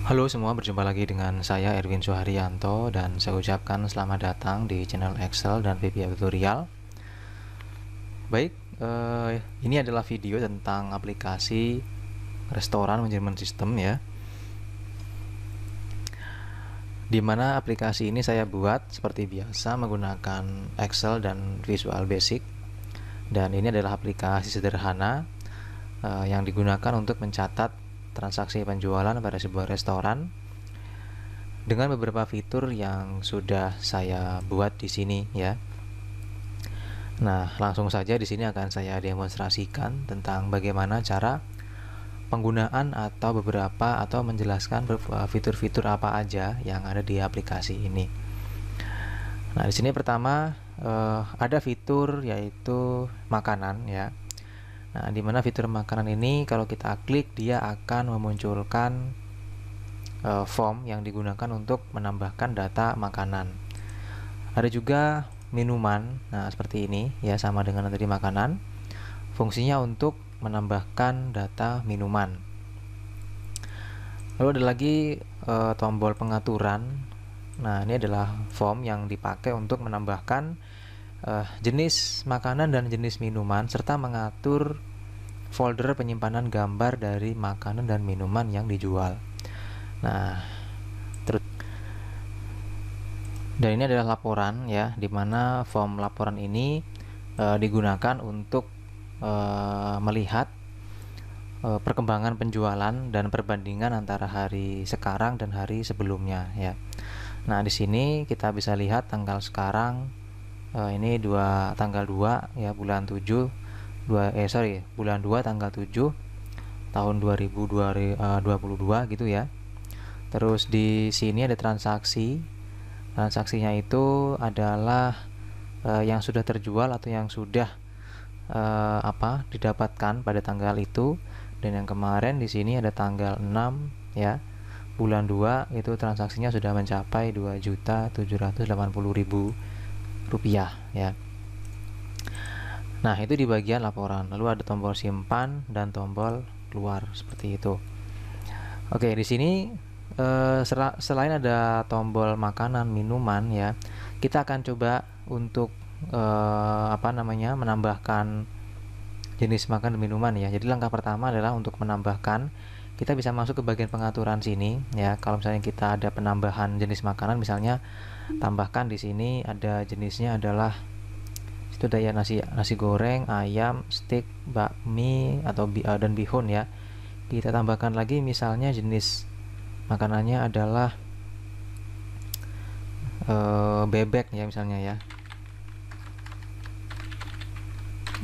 Halo semua, berjumpa lagi dengan saya Erwin Suharyanto dan saya ucapkan selamat datang di channel Excel dan VBA Tutorial. Baik, ini adalah video tentang aplikasi restoran manajemen sistem ya. Dimana aplikasi ini saya buat seperti biasa menggunakan Excel dan Visual Basic. Dan ini adalah aplikasi sederhana yang digunakan untuk mencatat transaksi penjualan pada sebuah restoran dengan beberapa fitur yang sudah saya buat di sini ya. Nah, langsung saja di sini akan saya demonstrasikan tentang bagaimana cara penggunaan atau beberapa atau menjelaskan fitur-fitur apa aja yang ada di aplikasi ini. Nah, di sini pertama ada fitur yaitu makanan ya. Nah, di mana fitur makanan ini kalau kita klik dia akan memunculkan form yang digunakan untuk menambahkan data makanan. Ada juga minuman, nah seperti ini ya, sama dengan tadi makanan. Fungsinya untuk menambahkan data minuman. Lalu ada lagi tombol pengaturan. Nah, ini adalah form yang dipakai untuk menambahkan jenis makanan dan jenis minuman serta mengatur folder penyimpanan gambar dari makanan dan minuman yang dijual. Nah, terus dan ini adalah laporan ya, dimana form laporan ini digunakan untuk melihat perkembangan penjualan dan perbandingan antara hari sekarang dan hari sebelumnya ya. Nah, di sini kita bisa lihat tanggal sekarang ini tanggal 2 ya, bulan 7 bulan 2 tanggal 7 tahun 2022 gitu ya. Terus di sini ada transaksinya itu adalah yang sudah terjual atau yang sudah didapatkan pada tanggal itu. Dan yang kemarin di sini ada tanggal 6 ya, bulan 2 itu transaksinya sudah mencapai 2.780.000 rupiah ya. Nah, itu di bagian laporan. Lalu ada tombol simpan dan tombol keluar seperti itu. Oke, di sini selain ada tombol makanan, minuman ya, kita akan coba untuk menambahkan jenis makan dan minuman ya. Jadi langkah pertama adalah untuk menambahkan. Kita bisa masuk ke bagian pengaturan sini ya. Kalau misalnya kita ada penambahan jenis makanan, misalnya tambahkan di sini ada jenisnya adalah itu daya nasi goreng, ayam, steak, bakmi atau dan bihun ya. Kita tambahkan lagi misalnya jenis makanannya adalah bebek ya misalnya ya.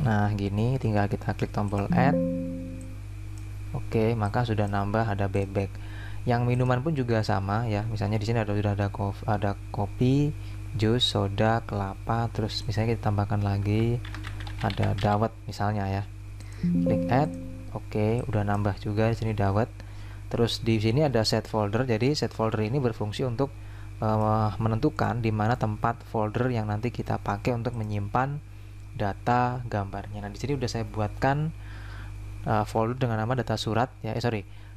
Nah, gini tinggal kita klik tombol add. Oke, maka sudah nambah ada bebek. Yang minuman pun juga sama ya. Misalnya di sini sudah ada kopi, jus, soda, kelapa, terus misalnya kita tambahkan lagi ada dawet misalnya ya. Klik add. Oke, udah nambah juga di sini dawet. Terus di sini ada set folder. Jadi set folder ini berfungsi untuk menentukan di mana tempat folder yang nanti kita pakai untuk menyimpan data gambarnya. Nah, di sini udah saya buatkan folder dengan nama data surat ya,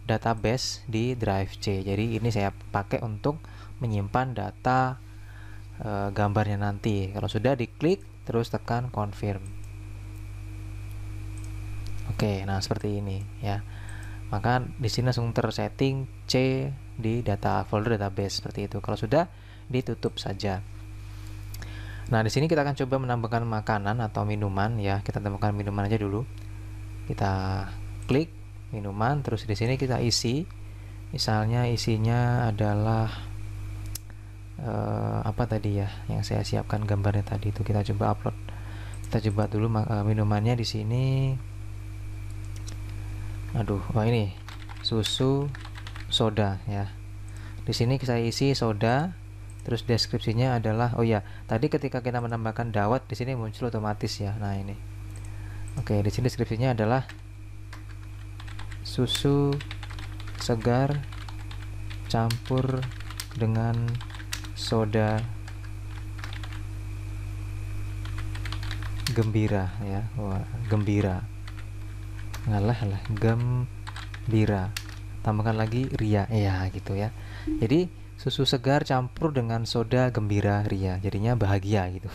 database di drive C. Jadi ini saya pakai untuk menyimpan data gambarnya nanti. Kalau sudah diklik terus tekan confirm. Oke, nah seperti ini ya. Maka di sini langsung tersetting C di folder database seperti itu. Kalau sudah ditutup saja. Nah, di sini kita akan coba menambahkan makanan atau minuman ya. Kita tambahkan minuman aja dulu. Kita klik minuman, terus di sini kita isi. Misalnya isinya adalah apa tadi ya yang saya siapkan gambarnya tadi itu. Kita coba upload. Kita coba dulu minumannya di sini. Ini susu soda ya. Di sini saya isi soda. Terus deskripsinya adalah tadi ketika kita menambahkan dawet di sini muncul otomatis ya. Nah, ini. Oke, di sini deskripsinya adalah susu segar campur dengan soda gembira ya. Wah, gembira. Gembira. tambahkan lagi ria, ya gitu ya. Jadi susu segar campur dengan soda gembira ria, jadinya bahagia gitu.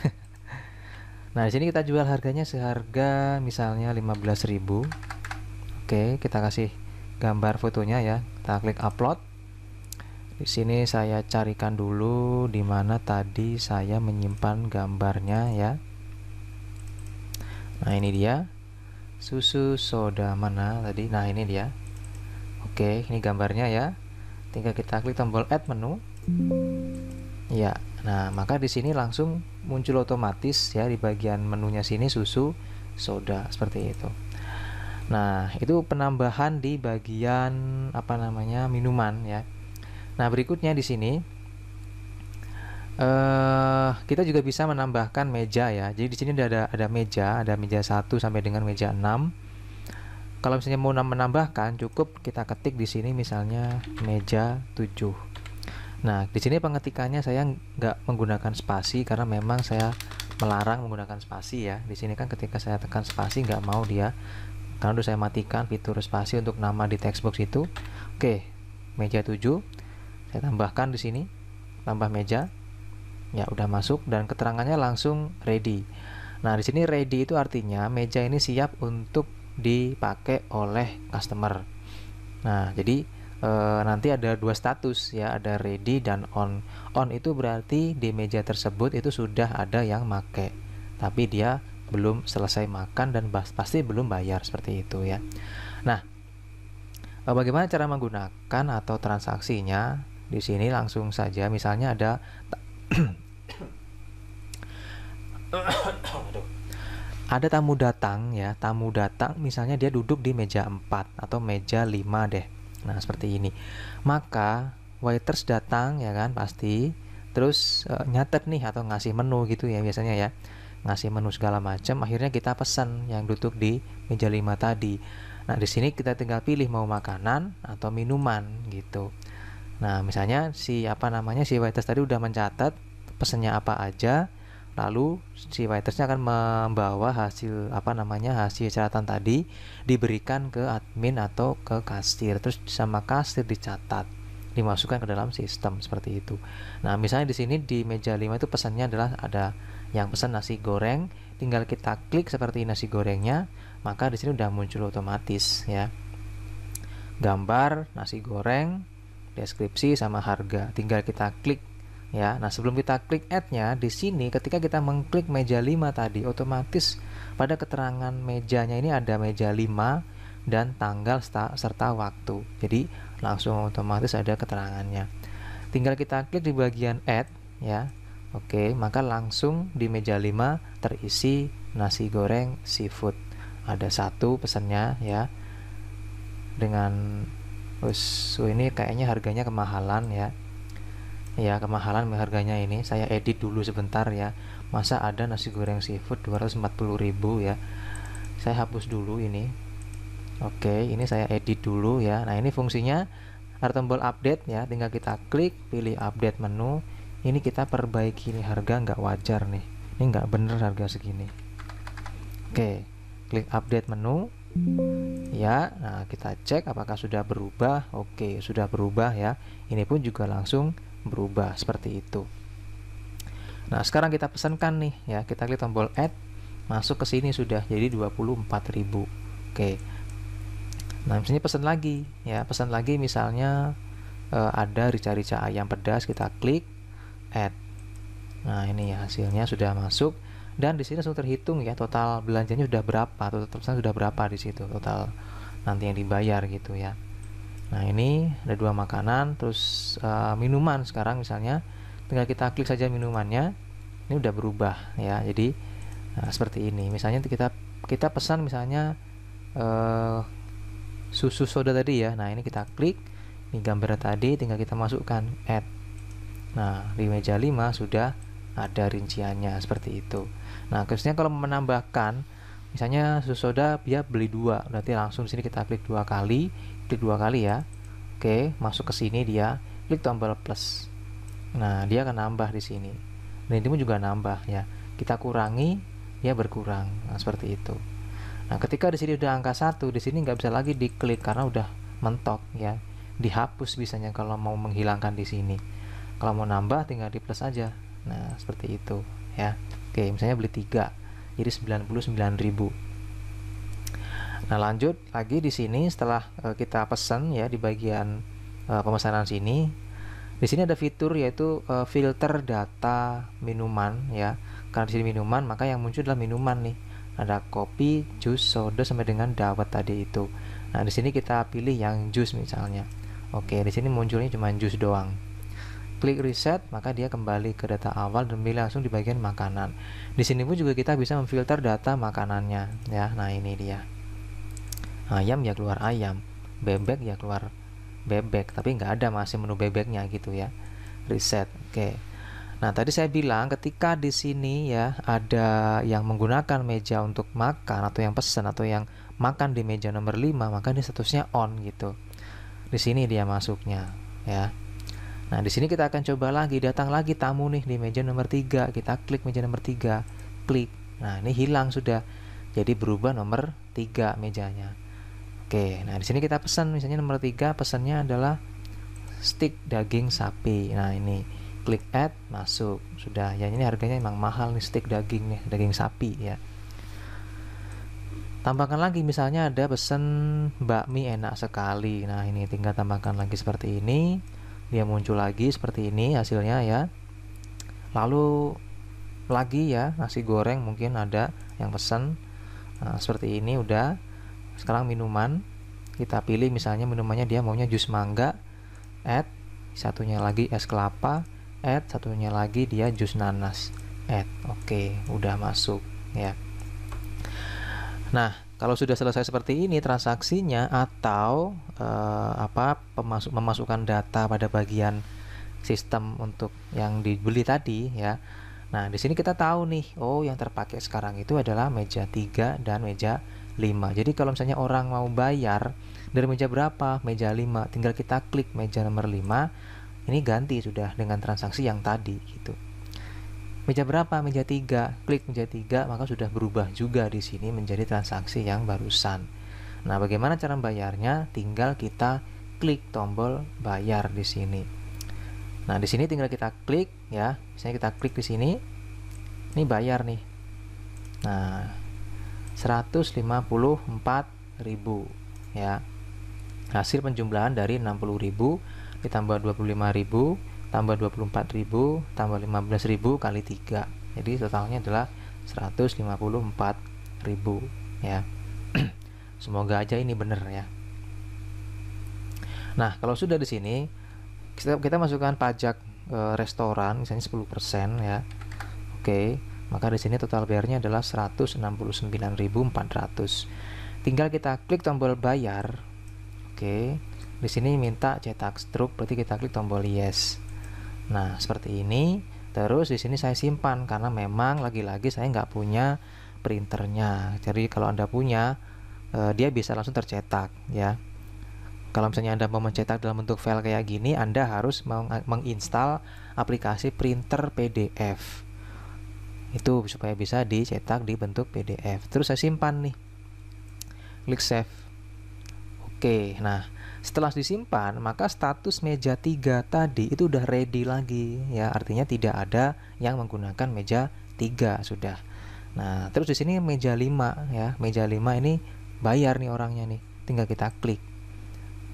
Nah, di sini kita jual harganya seharga misalnya 15.000. Oke, kita kasih gambar fotonya ya. Kita klik upload. Di sini saya carikan dulu di mana tadi saya menyimpan gambarnya ya. Nah, ini dia. Susu soda mana tadi? Nah, ini dia. Oke, ini gambarnya ya. Tinggal kita klik tombol add menu. Ya, nah maka di sini langsung muncul otomatis ya di bagian menunya sini susu soda seperti itu. Nah, itu penambahan di bagian apa namanya minuman ya. Nah, berikutnya di sini kita juga bisa menambahkan meja ya. Jadi di sini ada meja 1 sampai dengan meja 6. Kalau misalnya mau menambahkan, cukup kita ketik di sini misalnya meja 7. Nah, di sini pengetikannya saya nggak menggunakan spasi karena memang saya melarang menggunakan spasi ya. Di sini kan ketika saya tekan spasi nggak mau dia, karena udah saya matikan fitur spasi untuk nama di text box itu. Oke, meja 7 saya tambahkan di sini, tambah meja. Ya, udah masuk dan keterangannya langsung ready. Nah, di sini ready itu artinya meja ini siap untuk dipakai oleh customer. Nah, jadi nanti ada dua status ya, ada ready dan on. On itu berarti di meja tersebut itu sudah ada yang make, tapi dia belum selesai makan dan pasti belum bayar seperti itu ya. Nah, bagaimana cara menggunakan atau transaksinya? Di sini langsung saja, misalnya ada ada tamu datang ya, tamu datang misalnya dia duduk di meja 4 atau meja 5 deh. Nah, seperti ini. Maka waiters datang ya kan pasti, terus nyatet nih atau ngasih menu gitu ya biasanya ya. Ngasih menu segala macam, akhirnya kita pesan yang duduk di meja 5 tadi. Nah, di sini kita tinggal pilih mau makanan atau minuman gitu. Nah, misalnya si waiters tadi udah mencatat pesannya apa aja. Lalu si waitersnya akan membawa hasil hasil catatan tadi diberikan ke admin atau ke kasir, terus sama kasir dicatat, dimasukkan ke dalam sistem seperti itu. Nah, misalnya di sini di meja 5 itu pesannya adalah ada yang pesan nasi goreng, tinggal kita klik seperti nasi gorengnya, maka di sini udah muncul otomatis ya. Gambar nasi goreng, deskripsi sama harga, tinggal kita klik ya. Nah, sebelum kita klik add-nya, di sini ketika kita mengklik meja 5 tadi, otomatis pada keterangan mejanya ini ada meja 5 dan tanggal serta waktu. Jadi langsung otomatis ada keterangannya. Tinggal kita klik di bagian add ya. Oke, maka langsung di meja 5 terisi nasi goreng seafood. Ada satu pesannya ya. Dengan ini kayaknya harganya kemahalan ya. Ya, kemahalan harganya ini. Saya edit dulu sebentar ya. Masa ada nasi goreng seafood 240.000 ya. Saya hapus dulu ini. Oke, ini saya edit dulu ya. Nah, ini fungsinya ada tombol update ya. Tinggal kita klik, pilih update menu. Ini kita perbaiki nih, harga nggak wajar nih. Ini nggak bener harga segini. Oke, klik update menu. Ya, nah kita cek apakah sudah berubah. Oke, sudah berubah ya. Ini pun juga langsung berubah seperti itu. Nah, sekarang kita pesankan nih ya, kita klik tombol add, masuk ke sini sudah jadi 24.000. Oke. Nah, misalnya pesan lagi ya, pesan lagi misalnya ada rica-rica ayam pedas, kita klik add. Nah, ini ya hasilnya sudah masuk dan di sini langsung terhitung ya total belanjanya sudah berapa, total pesan sudah berapa di situ, total nanti yang dibayar gitu ya. Nah, ini ada dua makanan, terus minuman sekarang misalnya tinggal kita klik saja minumannya, ini udah berubah ya. Jadi seperti ini. Misalnya kita pesan misalnya susu soda tadi ya. Nah, ini kita klik, ini gambar tadi tinggal kita masukkan add. Nah, di meja 5 sudah ada rinciannya seperti itu. Nah, khususnya kalau menambahkan misalnya susu soda dia beli 2, berarti langsung sini kita klik 2 kali. Klik 2 kali ya. Oke, masuk ke sini dia, klik tombol plus. Nah, dia akan nambah di sini. Dan ini pun juga nambah ya. Kita kurangi, dia berkurang. Nah, seperti itu. Nah, ketika di sini udah angka 1, di sini nggak bisa lagi diklik karena udah mentok ya. dihapus bisanya kalau mau menghilangkan di sini. Kalau mau nambah tinggal di plus aja. Nah, seperti itu ya. Oke, misalnya beli 3 jadi 99.000. Nah, lanjut lagi di sini setelah kita pesan ya di bagian pemesanan sini. Di sini ada fitur yaitu filter data minuman ya. Karena di sini minuman, maka yang muncul adalah minuman nih. Ada kopi, jus, soda sampai dengan dawet tadi itu. Nah, di sini kita pilih yang jus misalnya. Oke, di sini munculnya cuma jus doang. Klik reset, maka dia kembali ke data awal dan pilih langsung di bagian makanan. Di sini pun juga kita bisa memfilter data makanannya ya. Nah, ini dia. Ayam ya keluar ayam, bebek ya keluar bebek, tapi nggak ada masih menu bebeknya gitu ya. Reset. Oke. Nah, tadi saya bilang ketika di sini ya ada yang menggunakan meja untuk makan atau yang pesan atau yang makan di meja nomor 5, maka ini statusnya on gitu. Di sini dia masuknya ya. Nah, di sini kita akan coba lagi, datang lagi tamu nih di meja nomor 3. Kita klik meja nomor 3. Klik. Nah, ini hilang sudah. Jadi berubah nomor 3 mejanya. Oke, nah di sini kita pesan misalnya nomor 3 pesannya adalah stik daging sapi. Nah, ini klik add, masuk. Sudah. Ya, ini harganya memang mahal nih stik daging nih, daging sapi ya. Tambahkan lagi misalnya ada pesan bakmi enak sekali. Nah, ini tinggal tambahkan lagi seperti ini. Dia muncul lagi seperti ini hasilnya ya. Lalu lagi ya, nasi goreng mungkin ada yang pesan. Nah, seperti ini udah. Sekarang minuman, kita pilih misalnya minumannya dia maunya jus mangga, add, satunya lagi es kelapa, add, satunya lagi dia jus nanas, add. Oke, udah masuk ya. Nah, kalau sudah selesai seperti ini transaksinya atau memasukkan data pada bagian sistem untuk yang dibeli tadi ya. Nah, di sini kita tahu nih, oh yang terpakai sekarang itu adalah meja 3 dan meja 5. Jadi kalau misalnya orang mau bayar dari meja berapa? Meja 5. Tinggal kita klik meja nomor 5. Ini ganti sudah dengan transaksi yang tadi gitu. Meja berapa? Meja 3. Klik meja 3, maka sudah berubah juga di sini menjadi transaksi yang barusan. Nah, bagaimana cara bayarnya? Tinggal kita klik tombol bayar di sini. Nah, di sini tinggal kita klik ya. Misalnya kita klik di sini. Ini bayar nih. Nah, 154.000 ya. Hasil penjumlahan dari 60.000 ditambah 25.000 tambah 24.000 tambah 15.000 kali 3. Jadi totalnya adalah 154.000 ya. Semoga aja ini benar ya. Nah, kalau sudah di sini kita masukkan pajak restoran misalnya 10% ya. Oke. Maka di sini total bayarnya adalah 169.400. Tinggal kita klik tombol bayar. Oke. Di sini minta cetak struk, berarti kita klik tombol yes. Nah, seperti ini. Terus di sini saya simpan karena memang lagi-lagi saya nggak punya printernya. Jadi kalau Anda punya, dia bisa langsung tercetak ya. Kalau misalnya Anda mau mencetak dalam bentuk file kayak gini, Anda harus menginstal aplikasi printer PDF. Itu supaya bisa dicetak di bentuk PDF. Terus saya simpan nih. Klik save. Oke, nah setelah disimpan, maka status meja 3 tadi itu udah ready lagi ya. Artinya tidak ada yang menggunakan meja 3 sudah. Nah, terus di sini meja 5 ya. Meja 5 ini bayar nih orangnya nih. Tinggal kita klik.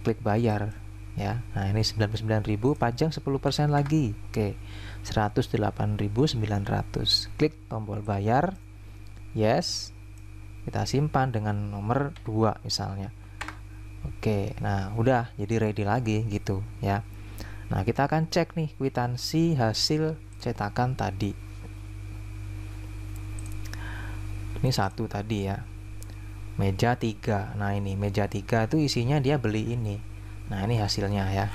Klik bayar ya. Nah, ini 99.000 pajak 10% lagi. Oke. 108.900. Klik tombol bayar. Yes. Kita simpan dengan nomor 2 misalnya. Oke, nah udah jadi ready lagi gitu ya. Nah, kita akan cek nih kwitansi hasil cetakan tadi. Ini satu tadi ya. Meja 3. Nah, ini meja 3 itu isinya dia beli ini. Nah, ini hasilnya ya.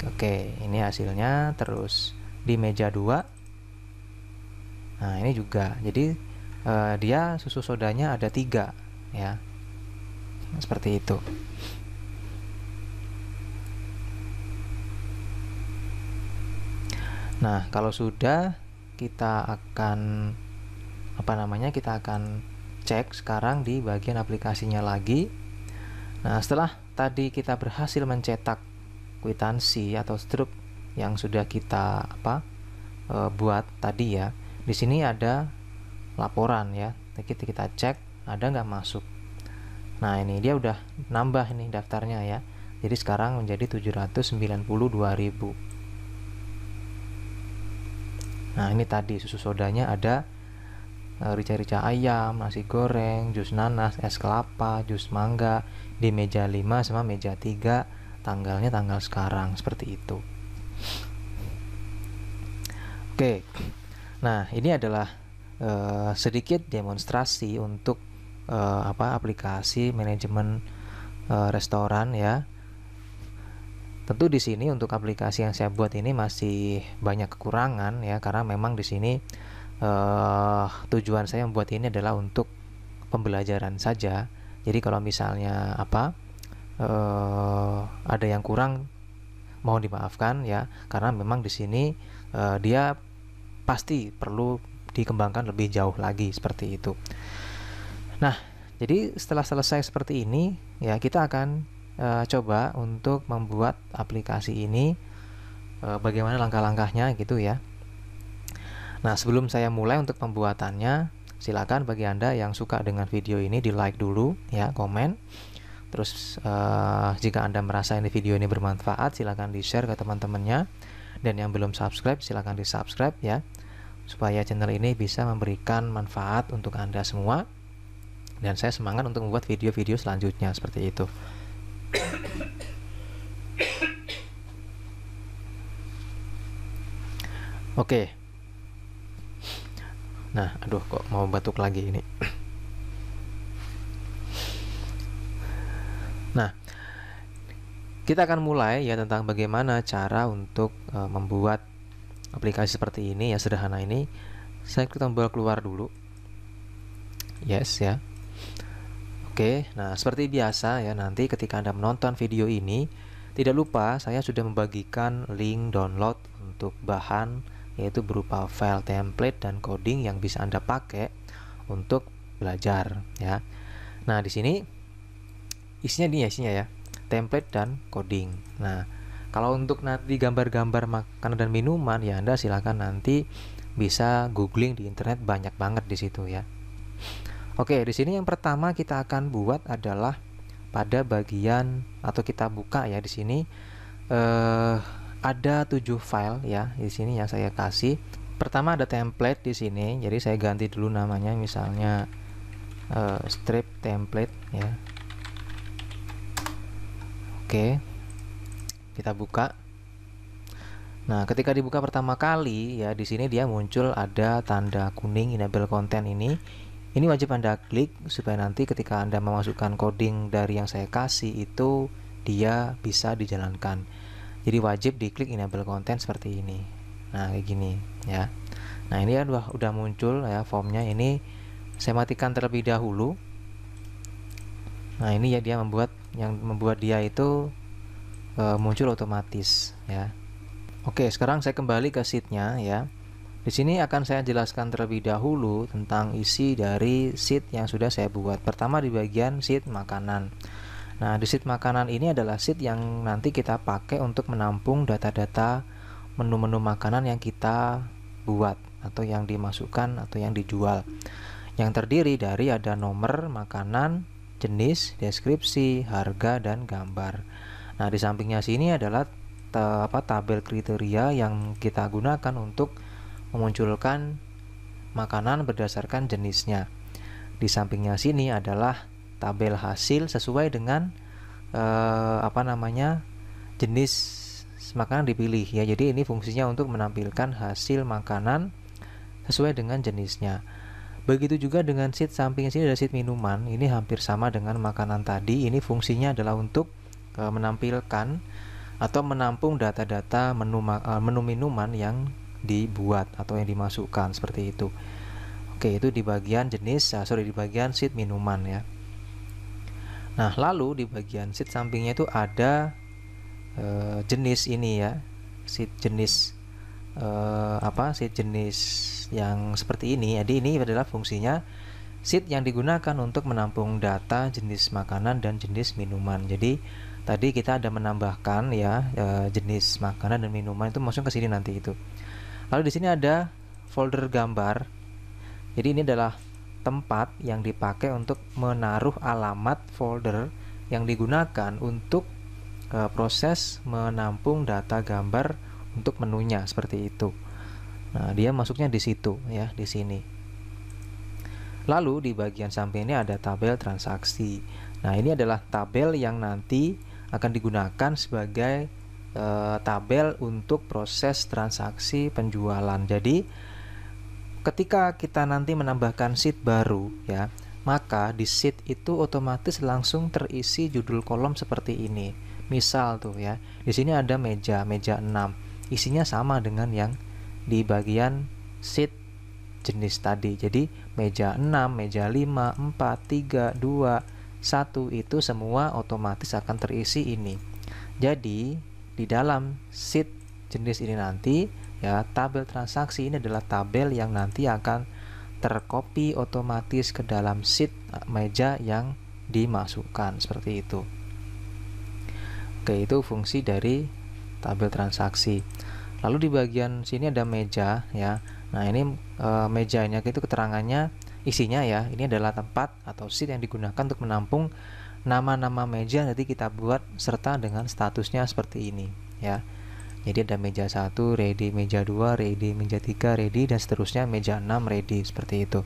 Oke, ini hasilnya. Terus di meja 2. Nah, ini juga. Jadi dia susu sodanya ada 3 ya. Seperti itu. Nah, kalau sudah kita akan kita akan cek sekarang di bagian aplikasinya lagi. Nah, setelah tadi kita berhasil mencetak kwitansi atau struk yang sudah kita buat tadi ya, di sini ada laporan ya. Kita cek ada nggak masuk. Nah, ini dia udah nambah ini daftarnya ya. Jadi sekarang menjadi 792.000. Nah, ini tadi susu sodanya ada rica-rica ayam, nasi goreng, jus nanas, es kelapa, jus mangga di meja 5 sama meja 3, tanggalnya tanggal sekarang, seperti itu. Oke. Nah, ini adalah sedikit demonstrasi untuk aplikasi manajemen restoran ya. Tentu di sini untuk aplikasi yang saya buat ini masih banyak kekurangan ya, karena memang di sini tujuan saya membuat ini adalah untuk pembelajaran saja. Jadi kalau misalnya ada yang kurang, mohon dimaafkan ya, karena memang di sini dia pasti perlu dikembangkan lebih jauh lagi seperti itu. Nah, jadi setelah selesai seperti ini ya, kita akan coba untuk membuat aplikasi ini, bagaimana langkah-langkahnya gitu ya. Nah, sebelum saya mulai untuk pembuatannya, silakan bagi Anda yang suka dengan video ini di like dulu ya, komen. Terus jika Anda merasa ini video ini bermanfaat, silakan di share ke teman-temannya, dan yang belum subscribe silakan di subscribe ya, supaya channel ini bisa memberikan manfaat untuk Anda semua, dan saya semangat untuk membuat video-video selanjutnya seperti itu. Oke. Nah, aduh kok mau batuk lagi ini. Nah, kita akan mulai ya tentang bagaimana cara untuk membuat aplikasi seperti ini ya, sederhana ini. Saya klik tombol keluar dulu. Yes ya. Oke, nah seperti biasa ya, nanti ketika Anda menonton video ini, tidak lupa saya sudah membagikan link download untuk bahan, yaitu berupa file template dan coding yang bisa Anda pakai untuk belajar ya. Nah, di sini isinya ya, template dan coding. Nah, kalau untuk nanti gambar-gambar makanan dan minuman ya, Anda silakan nanti bisa googling di internet, banyak banget di situ ya. Oke, di sini yang pertama kita akan buat adalah pada bagian, atau kita buka ya, di sini ada 7 file ya di sini yang saya kasih. Pertama ada template di sini, jadi saya ganti dulu namanya, misalnya strip template ya. Oke, kita buka. Nah, ketika dibuka pertama kali ya, di sini dia muncul ada tanda kuning enable content ini. Ini wajib Anda klik supaya nanti ketika Anda memasukkan coding dari yang saya kasih itu dia bisa dijalankan. Jadi wajib diklik enable content seperti ini. Nah, kayak gini ya. Nah, ini ya udah muncul ya formnya. Ini saya matikan terlebih dahulu. Nah, ini ya dia membuat dia itu muncul otomatis ya. Oke, sekarang saya kembali ke sheet-nya ya. Di sini akan saya jelaskan terlebih dahulu tentang isi dari sheet yang sudah saya buat. Pertama di bagian sheet makanan. Nah, di sheet makanan ini adalah sheet yang nanti kita pakai untuk menampung data-data menu-menu makanan yang kita buat atau yang dimasukkan atau yang dijual. Yang terdiri dari ada nomor makanan, jenis, deskripsi, harga, dan gambar. Nah, di sampingnya sini adalah tabel kriteria yang kita gunakan untuk memunculkan makanan berdasarkan jenisnya. Di sampingnya sini adalah tabel hasil sesuai dengan jenis makanan dipilih ya. Jadi ini fungsinya untuk menampilkan hasil makanan sesuai dengan jenisnya. Begitu juga dengan sheet samping sini ada sheet minuman. Ini hampir sama dengan makanan tadi. Ini fungsinya adalah untuk menampilkan atau menampung data-data menu minuman yang dibuat atau yang dimasukkan seperti itu. Oke, itu di bagian jenis, di bagian sheet minuman ya. Nah, lalu di bagian sheet sampingnya itu ada jenis ini ya, sheet jenis sheet jenis yang seperti ini. Jadi ini adalah fungsinya sheet yang digunakan untuk menampung data jenis makanan dan jenis minuman. Jadi tadi kita ada menambahkan ya jenis makanan dan minuman itu masuk ke sini nanti itu. Lalu di sini ada folder gambar. Jadi ini adalah tempat yang dipakai untuk menaruh alamat folder yang digunakan untuk proses menampung data gambar untuk menunya seperti itu. Nah, dia masuknya di situ ya, di sini. Lalu di bagian samping ini ada tabel transaksi. Nah, ini adalah tabel yang nanti akan digunakan sebagai tabel untuk proses transaksi penjualan. Jadi, ketika kita nanti menambahkan sheet baru ya, maka di sheet itu otomatis langsung terisi judul kolom seperti ini. Misal tuh ya, di sini ada meja 6. Isinya sama dengan yang di bagian sheet jenis tadi. Jadi meja 6, meja 5, 4, 3, 2, 1 itu semua otomatis akan terisi ini. Jadi di dalam sheet jenis ini nanti ya, tabel transaksi ini adalah tabel yang nanti akan tercopy otomatis ke dalam sheet meja yang dimasukkan seperti itu. Oke, itu fungsi dari tabel transaksi. Lalu di bagian sini ada meja ya. Nah, ini mejanya itu keterangannya, isinya ya, ini adalah tempat atau sheet yang digunakan untuk menampung nama-nama meja nanti kita buat serta dengan statusnya seperti ini ya. Jadi ada meja 1 ready, meja 2 ready, meja 3 ready, dan seterusnya meja 6 ready seperti itu.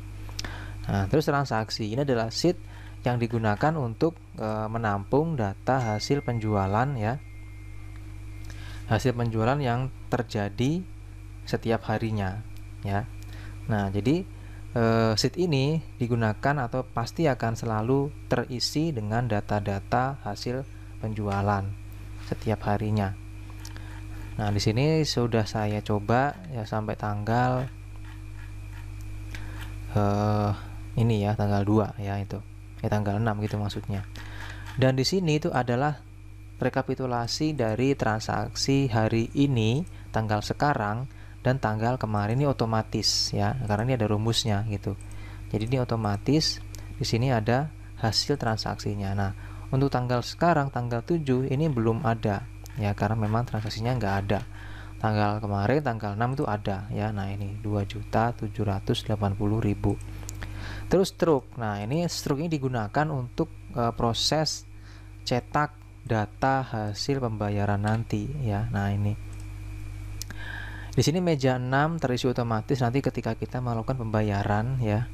Nah, terus transaksi ini adalah sheet yang digunakan untuk menampung data hasil penjualan ya. Hasil penjualan yang terjadi setiap harinya ya. Nah, jadi sheet ini digunakan atau pasti akan selalu terisi dengan data-data hasil penjualan setiap harinya. Nah, di sini sudah saya coba ya sampai tanggal ini ya, tanggal 2 ya, itu. Tanggal 6 gitu maksudnya. Dan di sini itu adalah rekapitulasi dari transaksi hari ini, tanggal sekarang dan tanggal kemarin, ini otomatis ya, karena ini ada rumusnya gitu. Jadi ini otomatis, di sini ada hasil transaksinya. Nah, untuk tanggal sekarang tanggal 7 ini belum ada ya, karena memang transaksinya nggak ada. Tanggal kemarin tanggal 6 itu ada ya. Nah, ini 2.780.000. Terus struk. Nah, ini struk ini digunakan untuk proses cetak data hasil pembayaran nanti ya. Nah, ini di sini meja 6 terisi otomatis nanti ketika kita melakukan pembayaran ya.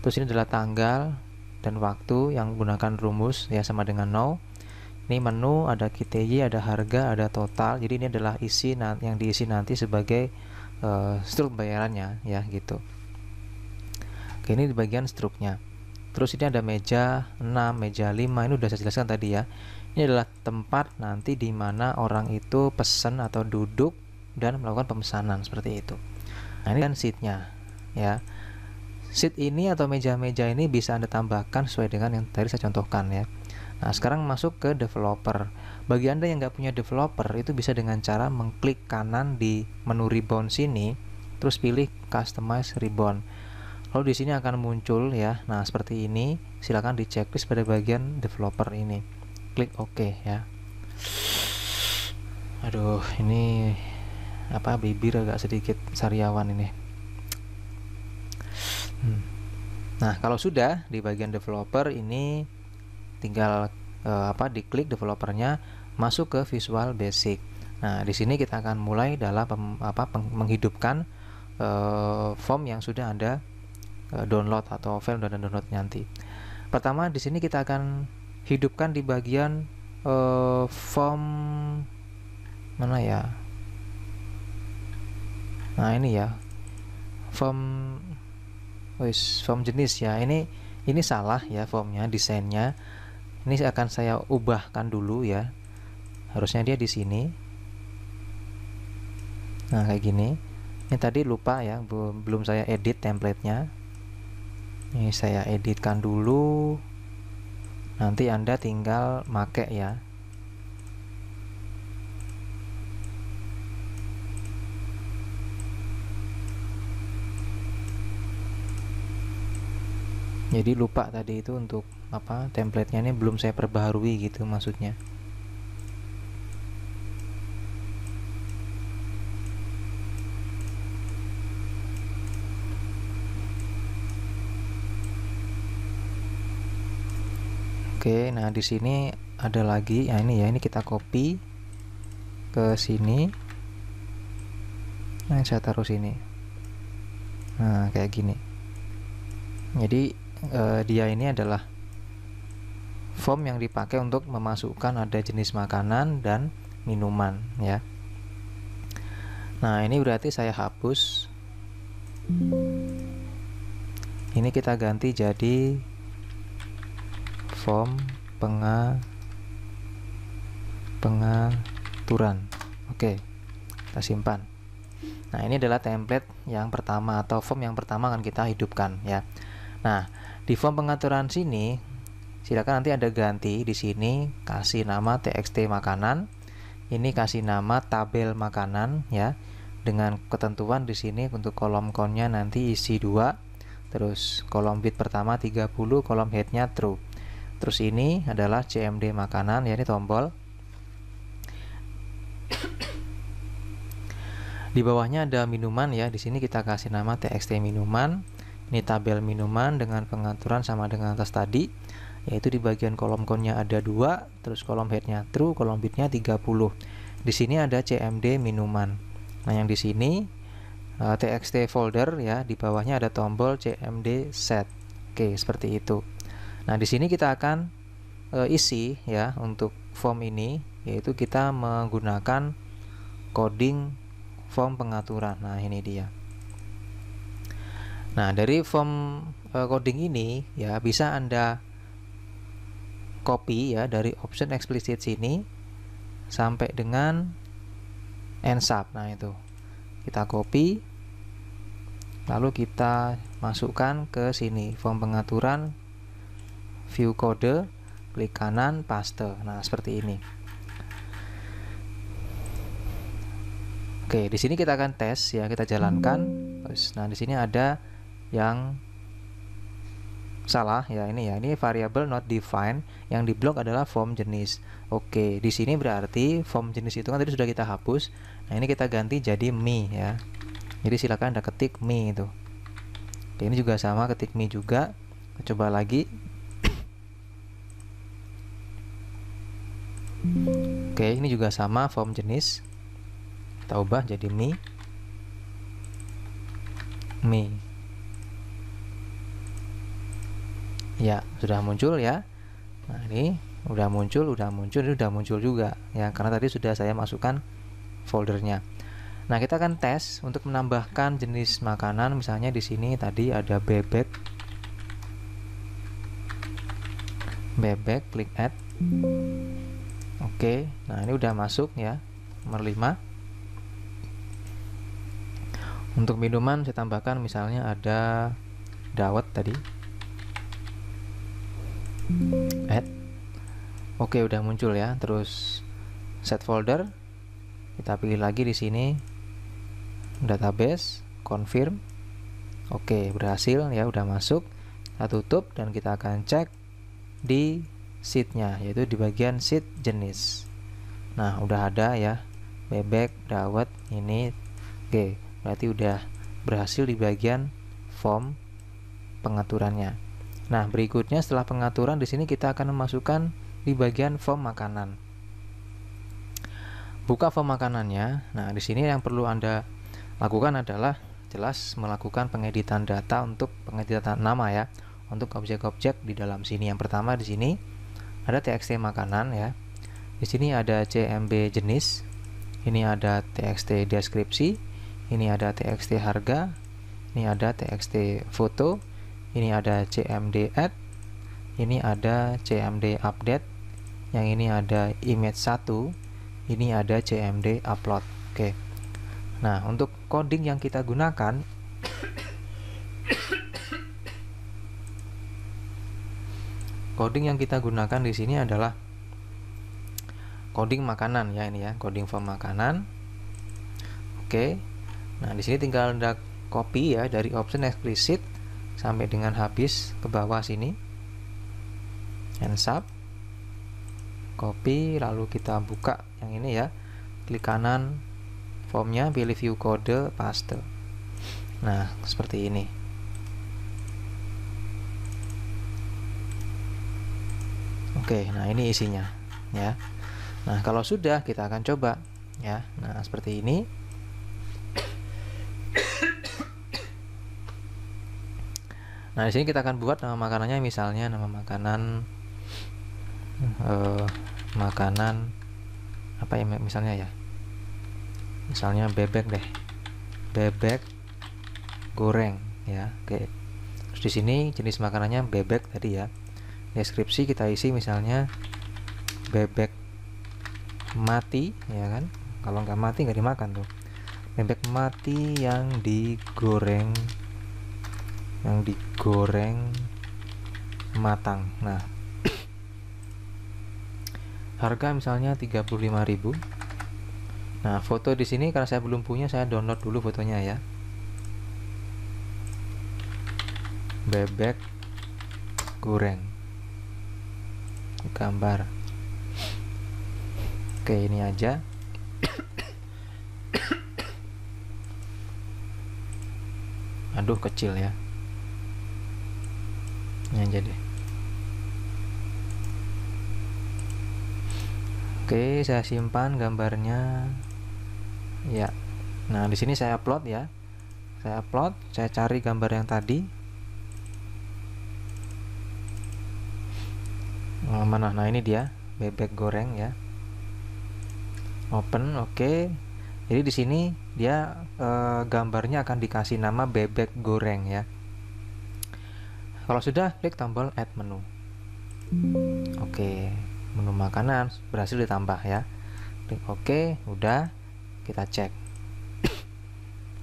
Terus ini adalah tanggal dan waktu yang menggunakan rumus ya, sama dengan no. Ini menu, ada KTY, ada harga, ada total. Jadi ini adalah isi yang diisi nanti sebagai struk pembayarannya ya gitu. Oke, ini di bagian struknya. Terus ini ada meja 6, meja 5, ini udah saya jelaskan tadi ya. Ini adalah tempat nanti di mana orang itu pesan atau duduk dan melakukan pemesanan seperti itu. Nah, ini kan sheetnya ya. Sheet ini atau meja-meja ini bisa Anda tambahkan sesuai dengan yang tadi saya contohkan ya. Nah, sekarang masuk ke developer. Bagi Anda yang nggak punya developer, itu bisa dengan cara mengklik kanan di menu ribbon sini, terus pilih customize ribbon. Lalu di sini akan muncul ya. Nah, seperti ini. Silakan di checklist pada bagian developer ini. Klik OK ya. Aduh, ini apa, bibir agak sedikit sariawan ini. Nah, kalau sudah di bagian developer ini tinggal diklik developernya, masuk ke Visual Basic. Nah, di sini kita akan mulai dalam menghidupkan form yang sudah Anda download atau file dan download nanti. Pertama di sini kita akan hidupkan di bagian form mana ya? Nah, ini ya. Form jenis ya. Ini salah ya formnya, desainnya. Ini akan saya ubahkan dulu ya. Harusnya dia di sini. Nah, kayak gini. Ini tadi lupa ya, belum saya edit template-nya. Ini saya editkan dulu. Nanti Anda tinggal make ya. Jadi lupa tadi itu untuk apa, template-nya ini belum saya perbaharui gitu maksudnya. Oke, nah di sini ada lagi, ya ini ya, ini kita copy ke sini. Nah, saya taruh sini. Nah, kayak gini. Jadi dia ini adalah form yang dipakai untuk memasukkan ada jenis makanan dan minuman ya. Nah, ini berarti saya hapus. Ini kita ganti jadi form pengaturan. Oke, kita simpan. Nah, ini adalah template yang pertama atau form yang pertama akan kita hidupkan ya. Nah, di form pengaturan sini silakan nanti ada ganti di sini, kasih nama txt makanan. Ini kasih nama tabel makanan ya. Dengan ketentuan di sini untuk kolom count-nya nanti isi 2. Terus kolom bit pertama 30, kolom head-nya true. Terus ini adalah cmd makanan ya, ini tombol. Di bawahnya ada minuman ya. Di sini kita kasih nama txt minuman. Ini tabel minuman dengan pengaturan sama dengan atas tadi, yaitu di bagian kolom count-nya ada 2, terus kolom head-nya true, kolom bit-nya 30. Di sini ada cmd minuman. Nah, yang di sini txt folder ya, di bawahnya ada tombol cmd set. Oke, seperti itu. Nah, di sini kita akan isi ya untuk form ini, yaitu kita menggunakan coding form pengaturan. Nah, ini dia. Nah, dari form coding ini ya bisa Anda copy ya dari option explicit sini sampai dengan ensub. Nah, itu kita copy, lalu kita masukkan ke sini form pengaturan, view kode, klik kanan, paste. Nah, seperti ini. Oke, di sini kita akan tes ya, kita jalankan. Nah, di sini ada yang salah ya, ini ya, ini variable not defined, yang diblok adalah form jenis. Oke, di sini berarti form jenis itu kan tadi sudah kita hapus. Nah, ini kita ganti jadi me ya. Jadi silakan Anda ketik me itu. Oke, ini juga sama, ketik me juga. Kita coba lagi. Oke, ini juga sama form jenis. Kita ubah jadi me. Ya, sudah muncul ya. Nah, ini udah muncul, ini udah muncul juga ya, karena tadi sudah saya masukkan foldernya. Nah, kita akan tes untuk menambahkan jenis makanan. Misalnya di sini tadi ada bebek, klik add. Oke, nah ini udah masuk ya, nomor 5. Untuk minuman saya tambahkan misalnya ada dawet tadi, add. Oke, udah muncul ya. Terus set folder, kita pilih lagi di sini database, confirm. Oke, berhasil ya, udah masuk. Kita tutup dan kita akan cek di sheet-nya, yaitu di bagian sheet jenis. Nah, udah ada ya, bebek, dawet ini. Oke, berarti udah berhasil di bagian form pengaturannya. Nah, berikutnya setelah pengaturan di sini kita akan memasukkan di bagian form makanan. Buka form makanannya. Nah, di sini yang perlu Anda lakukan adalah jelas melakukan pengeditan data untuk pengeditan nama ya, untuk objek-objek di dalam sini. Yang pertama di sini ada txt makanan ya. Di sini ada cmb jenis. Ini ada txt deskripsi. Ini ada txt harga, ini ada txt foto, ini ada cmd add, ini ada cmd update, yang ini ada image 1, ini ada cmd upload. Oke. Nah, untuk coding yang kita gunakan di sini adalah coding makanan ya, ini ya, coding form makanan. Oke. Nah, di sini tinggal Anda copy ya dari option explicit sampai dengan habis ke bawah sini, ensap, copy, lalu kita buka yang ini ya, klik kanan formnya, pilih view kode, paste. Nah, seperti ini. Oke, nah ini isinya ya. Nah, kalau sudah kita akan coba ya. Nah, seperti ini. Nah, di sini kita akan buat nama makanannya, misalnya nama makanan makanan apa ya, misalnya ya. Misalnya bebek deh. Bebek goreng ya. Oke. Terus di sini jenis makanannya bebek tadi ya. Deskripsi kita isi misalnya bebek mati ya kan. Kalau nggak mati nggak dimakan tuh. Bebek mati yang digoreng matang. Nah, harga misalnya 35.000. Nah, foto di sini karena saya belum punya, saya download dulu fotonya ya. Bebek goreng. Gambar. Oke, ini aja. Aduh, kecil ya. Ini aja deh. Oke, saya simpan gambarnya. Ya. Nah, di sini saya upload ya. Saya upload, saya cari gambar yang tadi. Mana? Nah, ini dia, bebek goreng ya. Open, oke. Jadi di sini dia gambarnya akan dikasih nama bebek goreng ya. Kalau sudah, klik tombol add menu. Oke, menu makanan berhasil ditambah ya. Klik oke, udah. Kita cek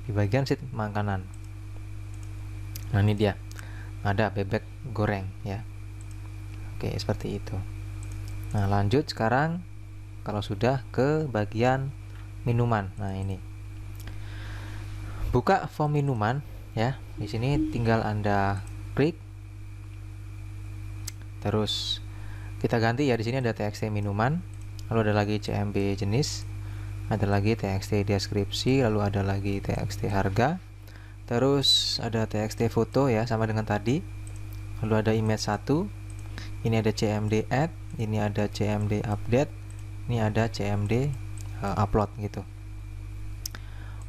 di bagian sheet makanan. Nah, ini dia, ada bebek goreng ya. Oke, seperti itu. Nah, lanjut sekarang kalau sudah ke bagian minuman. Nah, ini buka form minuman ya. Di sini tinggal Anda klik. Terus kita ganti ya, di sini ada txt minuman, lalu ada lagi cmb jenis, ada lagi txt deskripsi, lalu ada lagi txt harga, terus ada txt foto ya, sama dengan tadi, lalu ada image 1, ini ada cmd add, ini ada cmd update, ini ada cmd upload gitu.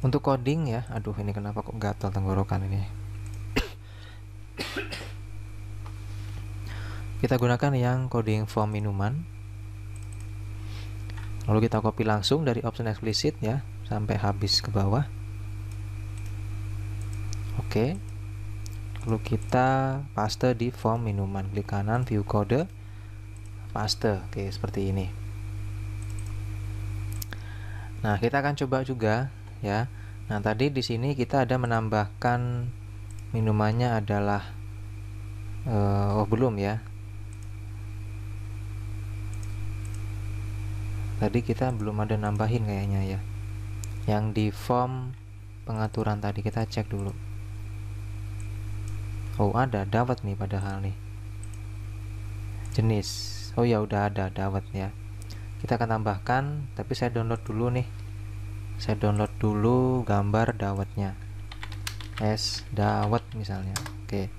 Untuk coding ya, aduh ini kenapa kok gatal tenggorokan ini. Kita gunakan yang coding form minuman. Lalu kita copy langsung dari option explicit ya, sampai habis ke bawah. Oke. Lalu kita paste di form minuman. Klik kanan, view kode, paste. Oke, seperti ini. Nah, kita akan coba juga ya. Nah, tadi di sini kita ada menambahkan minumannya adalah belum ya. Tadi kita belum ada nambahin kayaknya ya. Yang di form pengaturan tadi kita cek dulu. Oh, ada dawet nih padahal nih. Jenis. Oh ya, udah ada dawet ya. Kita akan tambahkan, tapi saya download dulu nih. Saya download dulu gambar dawetnya. Es dawet misalnya. Oke.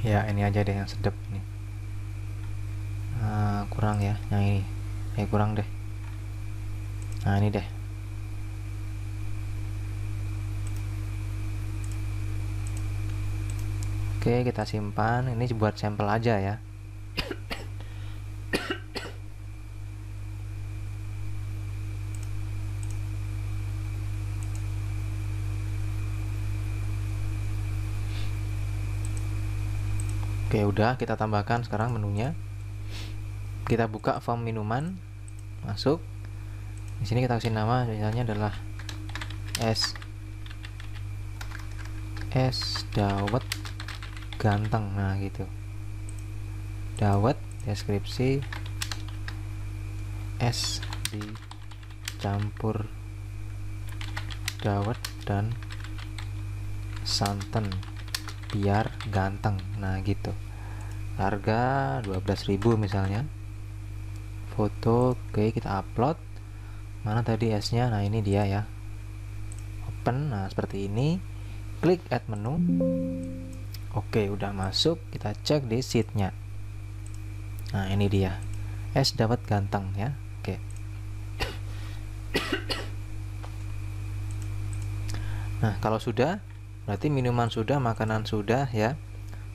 Ya, ini aja deh yang sedap nih. Kurang ya, yang ini. Kurang deh. Nah, ini deh. Oke, kita simpan. Ini buat sampel aja ya. Oke, udah kita tambahkan sekarang menunya. Kita buka form minuman, masuk. Di sini kita kasih nama, misalnya adalah es dawet ganteng. Nah, gitu. Dawet, deskripsi, es dicampur dawet dan santen biar ganteng. Nah gitu, harga 12.000 misalnya. Foto, oke, kita upload. Mana tadi S-nya? Nah ini dia ya, open. Nah seperti ini, klik add menu. Oke, udah masuk. Kita cek di sheet-nya. Nah ini dia, S dapat ganteng ya. Oke. Nah kalau sudah, berarti minuman sudah, makanan sudah ya.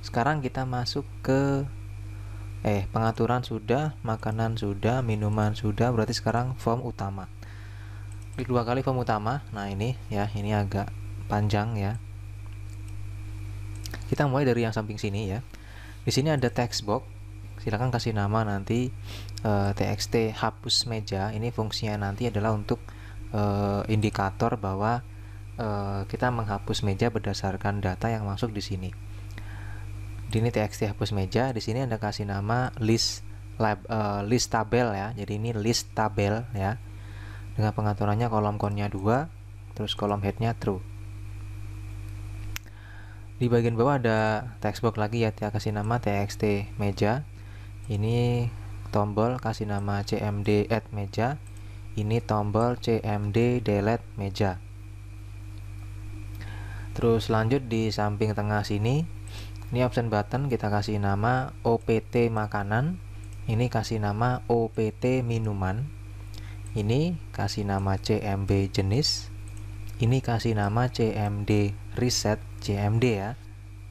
Sekarang kita masuk ke pengaturan sudah, makanan sudah, minuman sudah. Berarti sekarang form utama. Klik 2 kali form utama. Nah ini ya, ini agak panjang ya. Kita mulai dari yang samping sini ya. Di sini ada text box. Silakan kasih nama nanti txt hapus meja. Ini fungsinya nanti adalah untuk indikator bahwa kita menghapus meja berdasarkan data yang masuk di sini. Di ini txt hapus meja. Di sini Anda kasih nama list tabel ya. Jadi ini list tabel ya. Dengan pengaturannya kolom count-nya 2, terus kolom head-nya true. Di bagian bawah ada text box lagi ya, kita kasih nama txt meja. Ini tombol kasih nama cmd add meja. Ini tombol cmd delete meja. Terus lanjut di samping tengah sini, ini option button, kita kasih nama opt makanan. Ini kasih nama opt minuman. Ini kasih nama cmd jenis. Ini kasih nama cmd reset, cmd ya,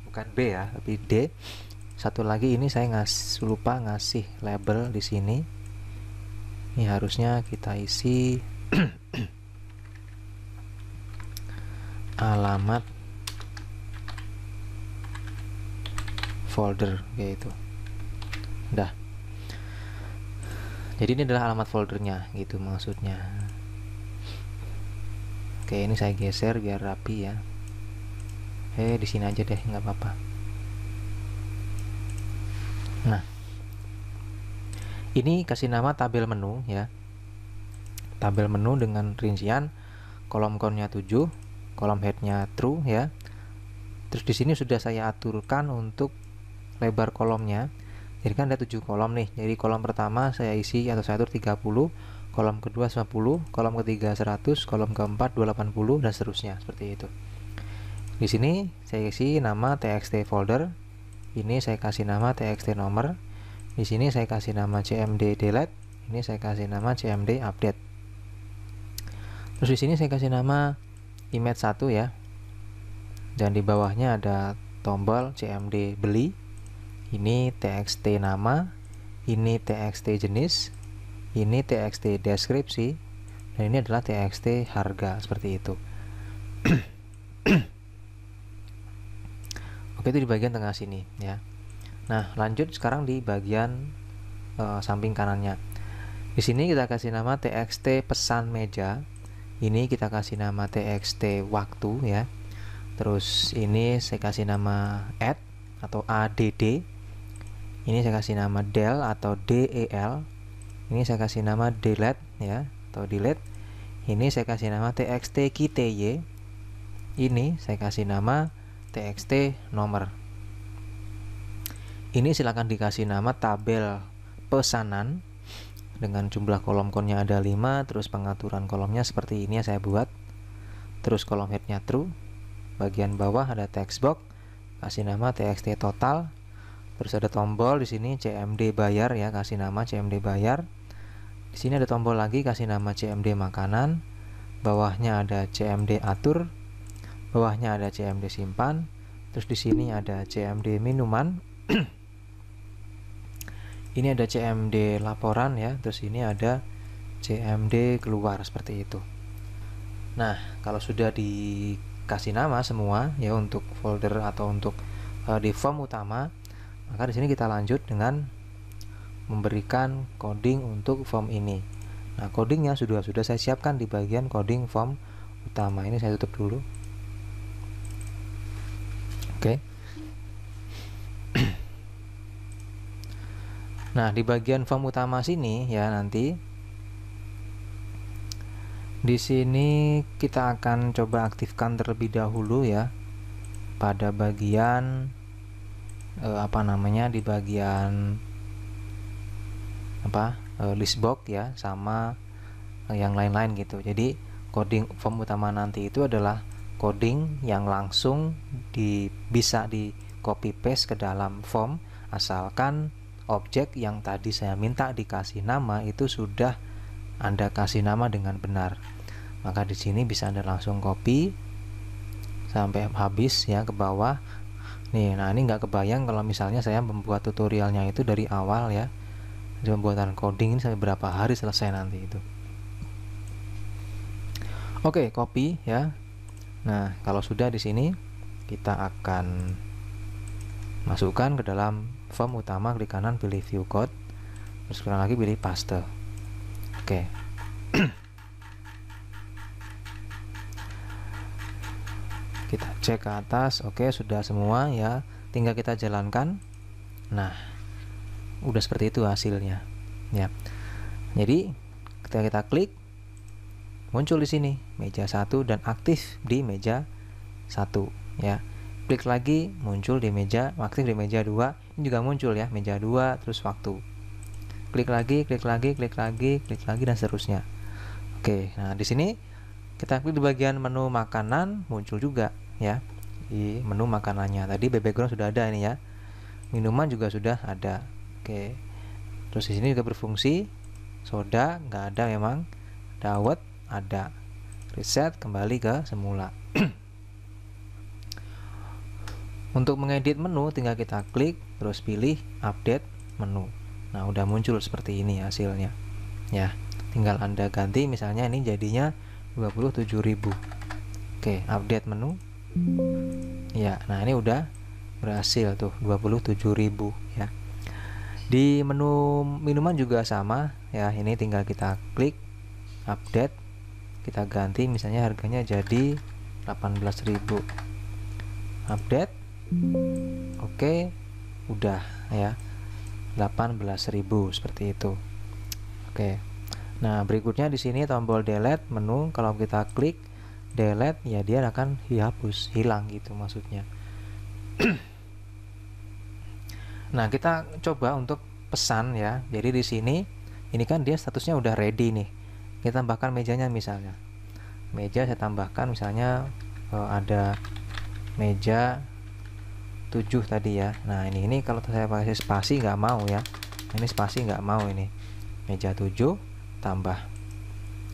bukan B ya, tapi D. Satu lagi, ini saya lupa ngasih label di sini. Ini harusnya kita isi alamat folder gitu. Udah. Jadi ini adalah alamat foldernya gitu maksudnya. Oke, ini saya geser biar rapi ya. Di sini aja deh, nggak apa-apa. Nah, ini kasih nama tabel menu ya. Tabel menu dengan rincian kolom count-nya 7, kolom head-nya true ya. Terus di sini sudah saya aturkan untuk lebar kolomnya. Jadi kan ada 7 kolom nih. Jadi kolom pertama saya isi atau saya atur 30, kolom kedua 50, kolom ketiga 100, kolom keempat 280 dan seterusnya seperti itu. Di sini saya isi nama txt folder. Ini saya kasih nama txt nomor. Di sini saya kasih nama cmd delete. Ini saya kasih nama cmd update. Terus di sini saya kasih nama image 1 ya. Dan di bawahnya ada tombol cmd beli. Ini txt nama, ini txt jenis, ini txt deskripsi, dan ini adalah txt harga, seperti itu. Oke, itu di bagian tengah sini ya. Nah, lanjut sekarang di bagian samping kanannya. Di sini kita kasih nama txt pesan meja. Ini kita kasih nama txt waktu ya. Terus ini saya kasih nama add atau add. Ini saya kasih nama del atau del. Ini saya kasih nama delete ya, atau delete. Ini saya kasih nama txt kty. Ini saya kasih nama txt nomor. Ini silakan dikasih nama tabel pesanan dengan jumlah kolom count-nya ada 5. Terus pengaturan kolomnya seperti ini ya saya buat. Terus kolom head-nya true. Bagian bawah ada text box, kasih nama txt total. Terus ada tombol di sini cmd bayar ya, kasih nama cmd bayar. Di sini ada tombol lagi, kasih nama cmd makanan. Bawahnya ada cmd atur. Bawahnya ada cmd simpan. Terus di sini ada cmd minuman. Ini ada cmd laporan ya. Terus ini ada cmd keluar, seperti itu. Nah, kalau sudah dikasih nama semua ya untuk folder atau untuk di form utama, maka di sini kita lanjut dengan memberikan coding untuk form ini. Nah, codingnya sudah saya siapkan di bagian coding form utama. Ini saya tutup dulu. Oke. Nah, di bagian form utama sini ya, nanti di sini kita akan coba aktifkan terlebih dahulu ya pada bagian apa namanya, di bagian list box ya, sama yang lain-lain gitu. Jadi coding form utama nanti itu adalah coding yang langsung bisa di copy paste ke dalam form, asalkan objek yang tadi saya minta dikasih nama itu sudah Anda kasih nama dengan benar. Maka di sini bisa Anda langsung copy sampai habis ya ke bawah. Nih, nah ini nggak kebayang kalau misalnya saya membuat tutorialnya itu dari awal ya. Jadi pembuatan coding ini sampai berapa hari selesai nanti itu. Oke, copy ya. Nah, kalau sudah di sini kita akan masukkan ke dalam form utama, klik kanan pilih view code, terus klik lagi pilih paste. Oke. Kita cek ke atas, oke sudah semua ya, tinggal kita jalankan. Nah, udah seperti itu hasilnya ya. Jadi ketika kita klik, muncul di sini meja 1 dan aktif di meja 1 ya. Klik lagi, muncul di meja, aktif di meja 2, ini juga muncul ya, meja 2 terus waktu. Klik lagi, klik lagi, klik lagi, klik lagi dan seterusnya. Oke, nah di sini kita klik di bagian menu makanan, muncul juga ya di menu makanannya. Tadi background sudah ada ini ya, minuman juga sudah ada. Oke, terus di sini juga berfungsi. Soda nggak ada memang, dawet ada. Reset kembali ke semula. Untuk mengedit menu tinggal kita klik terus pilih update menu. Nah udah muncul seperti ini hasilnya ya, tinggal Anda ganti misalnya ini jadinya 27.000. Oke, update menu ya. Nah ini udah berhasil tuh 27.000 ya. Di menu minuman juga sama ya, ini tinggal kita klik update, kita ganti misalnya harganya jadi 18.000. Update. Oke, udah ya 18.000 seperti itu. Oke. Nah, berikutnya di sini tombol delete menu, kalau kita klik delete ya dia akan dihapus, hilang gitu maksudnya. Nah, kita coba untuk pesan ya. Jadi di sini ini kan dia statusnya udah ready nih. Kita tambahkan mejanya misalnya. Meja saya tambahkan misalnya ada meja 7 tadi ya. Nah ini kalau saya pakai spasi nggak mau ya, ini spasi nggak mau, ini meja 7 tambah.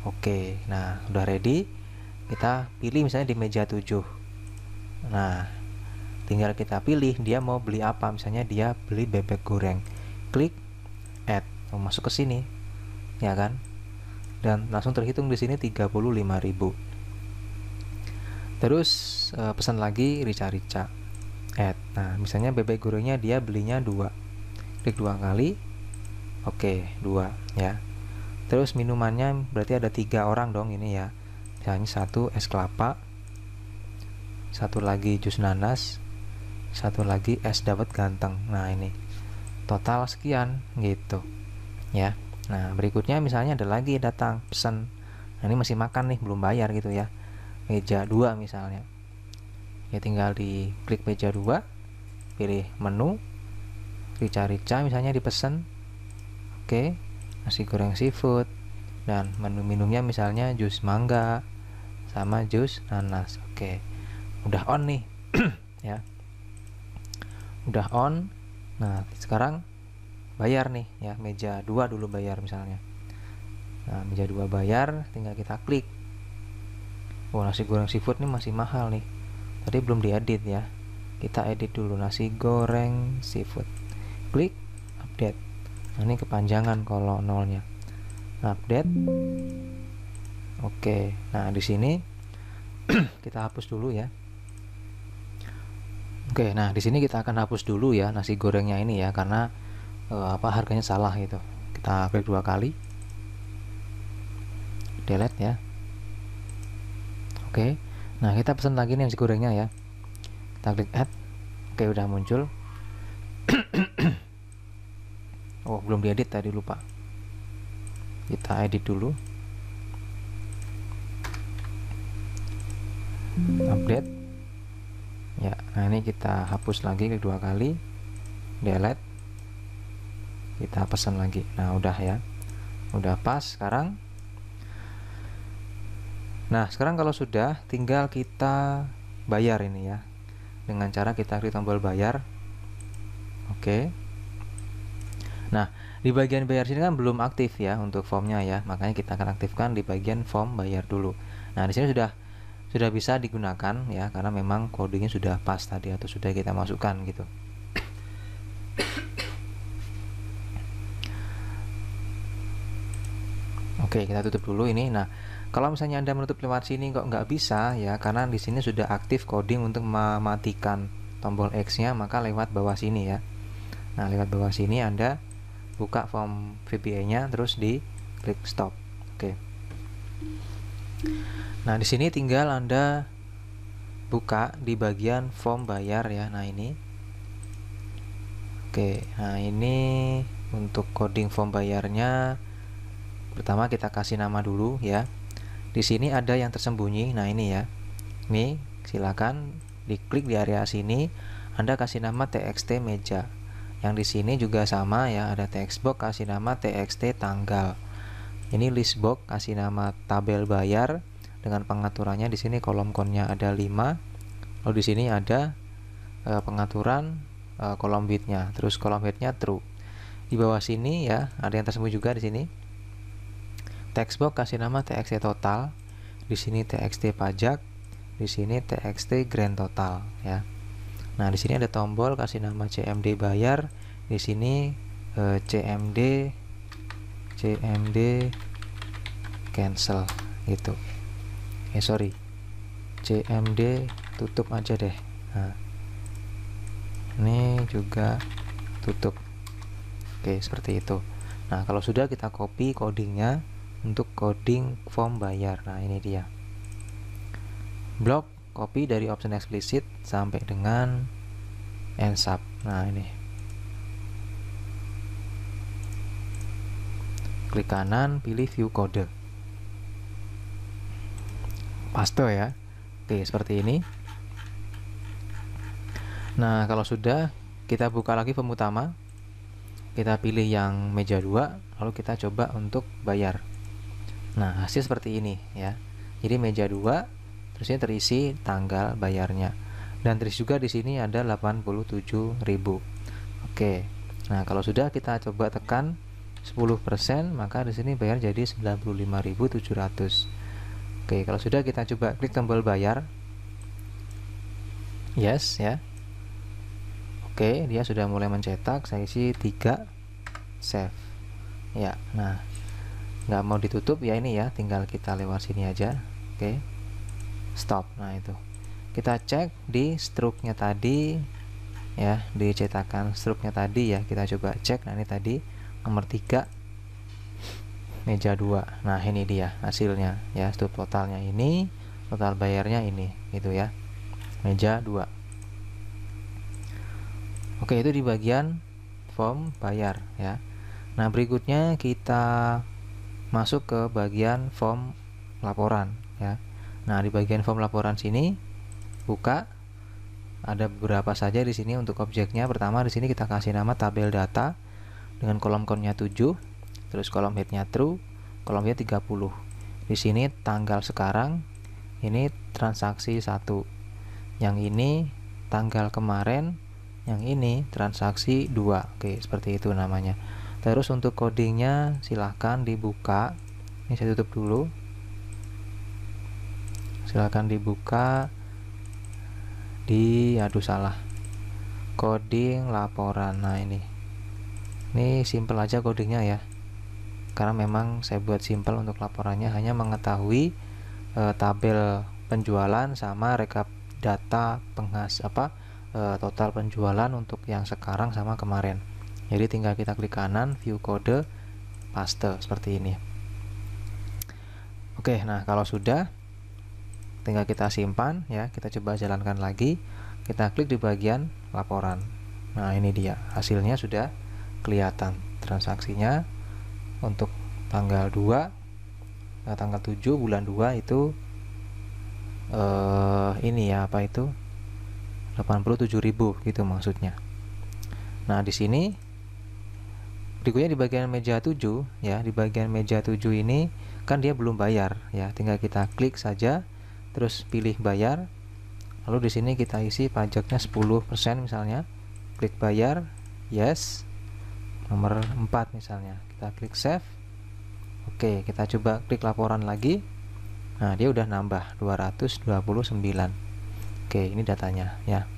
Oke, nah udah ready, kita pilih misalnya di meja 7. Nah tinggal kita pilih dia mau beli apa, misalnya dia beli bebek goreng, klik add, masuk ke sini ya kan, dan langsung terhitung di sini 35.000. Terus pesan lagi rica-rica add. Nah misalnya bebek gorengnya dia belinya 2, klik 2 kali, oke 2 ya. Terus minumannya berarti ada 3 orang dong ini ya, misalnya 1 es kelapa, 1 lagi jus nanas, 1 lagi es dawet ganteng. Nah ini total sekian gitu ya. Nah berikutnya misalnya ada lagi datang pesan, nah ini masih makan nih belum bayar gitu ya, meja 2 misalnya ya, tinggal di klik meja 2, pilih menu rica-rica misalnya dipesan. Oke, nasi goreng seafood, dan menu minumnya misalnya jus mangga sama jus nanas. Oke, udah on nih ya, udah on. Nah sekarang bayar nih ya, meja 2 dulu bayar misalnya. Nah meja 2 bayar, tinggal kita klik. Oh nasi goreng seafood ini masih mahal nih, tadi belum diedit ya, kita edit dulu nasi goreng seafood, klik update. Nah ini kepanjangan kalau nolnya, update. Oke, nah di sini kita hapus dulu ya. Oke, nah di sini kita akan hapus dulu ya nasi gorengnya ini ya, karena harganya salah gitu. Kita klik 2 kali, delete ya. Oke, nah kita pesan lagi nih nasi gorengnya ya, kita klik add. Oke udah muncul. Oh belum diedit tadi, lupa, kita edit dulu, update ya. Nah, ini kita hapus lagi kedua kali, delete, kita pesan lagi. Nah, udah ya, udah pas sekarang. Nah, sekarang kalau sudah, tinggal kita bayar ini ya, dengan cara kita klik tombol bayar. Oke. Nah, di bagian bayar sini kan belum aktif ya untuk formnya ya, makanya kita akan aktifkan di bagian form bayar dulu. Nah, di sini sudah bisa digunakan ya, karena memang codingnya sudah pas tadi atau sudah kita masukkan gitu. Oke, kita tutup dulu ini. Nah, kalau misalnya Anda menutup lewat sini kok nggak bisa ya, karena di sini sudah aktif coding untuk mematikan tombol X-nya, maka lewat bawah sini ya. Nah, lewat bawah sini Anda buka form VBA-nya, terus di klik stop. Oke. Nah, di sini tinggal Anda buka di bagian form bayar ya. Nah, ini. Oke, nah ini untuk coding form bayarnya. Pertama kita kasih nama dulu ya. Di sini ada yang tersembunyi. Nah, ini ya. Nih, silakan diklik di area sini. Anda kasih nama txt meja. Yang di sini juga sama ya, ada text box kasih nama txt tanggal. Ini list box kasih nama tabel bayar dengan pengaturannya. Di sini kolom count-nya ada 5. Lalu di sini ada pengaturan kolom width-nya. Terus kolom height-nya true. Di bawah sini ya, ada yang tersembunyi juga di sini. Text box kasih nama txt total. Di sini txt pajak. Di sini txt grand total ya. Nah, di sini ada tombol kasih nama CMD bayar. Di sini CMD cancel gitu. CMD tutup aja deh. Nah, ini juga tutup. Oke, seperti itu. Nah, kalau sudah, kita copy codingnya untuk coding form bayar. Nah, ini dia. Blok copy dari option explicit sampai dengan end sub. Nah, ini. Klik kanan, pilih view code. Paste ya. Oke, seperti ini. Nah, kalau sudah, kita buka lagi form utama. Kita pilih yang meja 2, lalu kita coba untuk bayar. Nah, hasil seperti ini ya. Jadi meja 2, terus ini terisi tanggal bayarnya. Dan terisi juga di sini ada 87.000. Oke. Nah, kalau sudah, kita coba tekan 10%, maka di sini bayar jadi 95.700. Oke, kalau sudah, kita coba klik tombol bayar. Yes ya. Oke, dia sudah mulai mencetak. Saya isi 3, save ya. Nah, nggak mau ditutup ya, ini ya, tinggal kita lewat sini aja. Oke, stop. Nah, itu kita cek di struknya tadi ya, di cetakan struknya tadi ya, kita coba cek. Nah, ini tadi nomor 3 meja 2. Nah, ini dia hasilnya ya, struk totalnya ini, total bayarnya ini gitu ya, meja 2. Oke, itu di bagian form bayar ya. Nah, berikutnya kita masuk ke bagian form laporan ya. Nah, di bagian form laporan sini buka, ada beberapa saja di sini untuk objeknya. Pertama, di sini kita kasih nama tabel data dengan kolom count-nya 7, terus kolom head-nya true, kolom width 30. Di sini tanggal sekarang, ini transaksi 1. Yang ini tanggal kemarin, yang ini transaksi 2. Oke, seperti itu namanya. Terus untuk codingnya silahkan dibuka. Ini saya tutup dulu. Silahkan dibuka di, coding laporan. Nah, ini simple aja codingnya ya, karena memang saya buat simple untuk laporannya, hanya mengetahui tabel penjualan sama rekap data total penjualan untuk yang sekarang sama kemarin. Jadi tinggal kita klik kanan, view kode, paste seperti ini. Oke, nah kalau sudah, tinggal kita simpan ya. Kita coba jalankan lagi. Kita klik di bagian laporan. Nah, ini dia hasilnya, sudah kelihatan transaksinya untuk tanggal 2 tanggal 7 bulan 2 itu ini ya, 87.000 gitu maksudnya. Nah, di sini berikutnya di bagian meja 7 ya, di bagian meja 7 ini kan dia belum bayar ya, tinggal kita klik saja terus pilih bayar. Lalu di sini kita isi pajaknya 10% misalnya. Klik bayar, yes. Nomor 4 misalnya. Kita klik save. Oke, kita coba klik laporan lagi. Nah, dia udah nambah 229. Oke, ini datanya ya.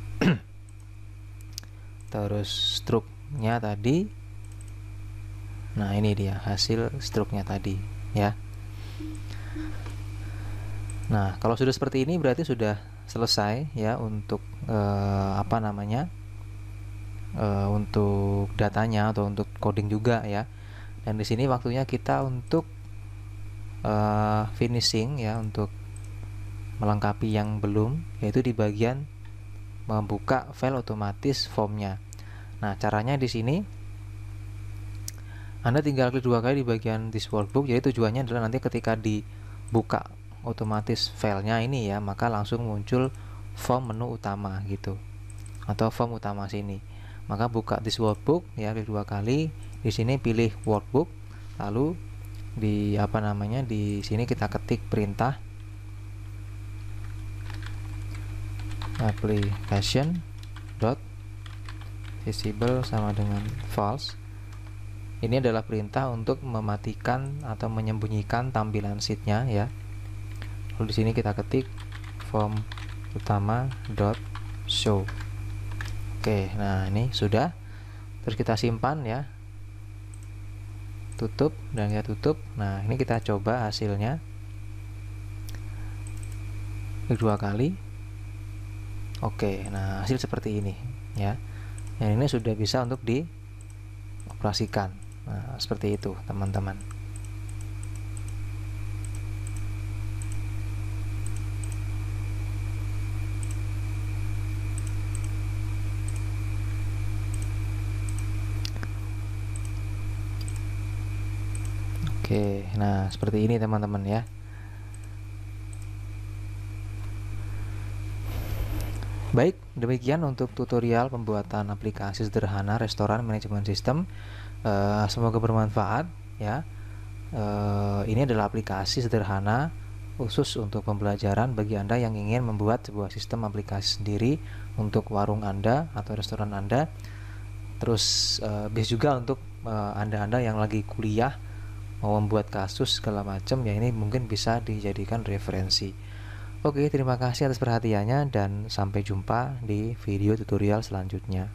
Terus struknya tadi. Nah, ini dia hasil struknya tadi ya. Nah, kalau sudah seperti ini berarti sudah selesai ya untuk untuk datanya atau untuk coding juga ya. Dan di sini waktunya kita untuk finishing ya, untuk melengkapi yang belum, yaitu di bagian membuka file otomatis formnya. Nah, caranya di sini Anda tinggal klik 2 kali di bagian this workbook, jadi tujuannya adalah nanti ketika dibuka otomatis filenya ini ya, maka langsung muncul form menu utama gitu, atau form utama sini. Maka buka this workbook ya, klik 2 kali, di sini pilih workbook, lalu di di sini kita ketik perintah application dot visible sama dengan false. Ini adalah perintah untuk mematikan atau menyembunyikan tampilan sheetnya ya. Lalu di sini kita ketik form utama dot show. Oke, nah ini sudah. Terus kita simpan ya. Tutup dan kita tutup. Nah, ini kita coba hasilnya. Klik 2 kali. Oke, nah hasil seperti ini ya. Yang ini sudah bisa untuk dioperasikan. Nah, seperti itu teman-teman. Oke, nah seperti ini teman-teman ya. Baik, demikian untuk tutorial pembuatan aplikasi sederhana restoran manajemen sistem. Semoga bermanfaat ya. Ini adalah aplikasi sederhana khusus untuk pembelajaran bagi Anda yang ingin membuat sebuah sistem aplikasi sendiri untuk warung Anda atau restoran Anda. Terus bisa juga untuk Anda-Anda yang lagi kuliah mau membuat kasus segala macam ya, ini mungkin bisa dijadikan referensi. Oke, terima kasih atas perhatiannya dan sampai jumpa di video tutorial selanjutnya.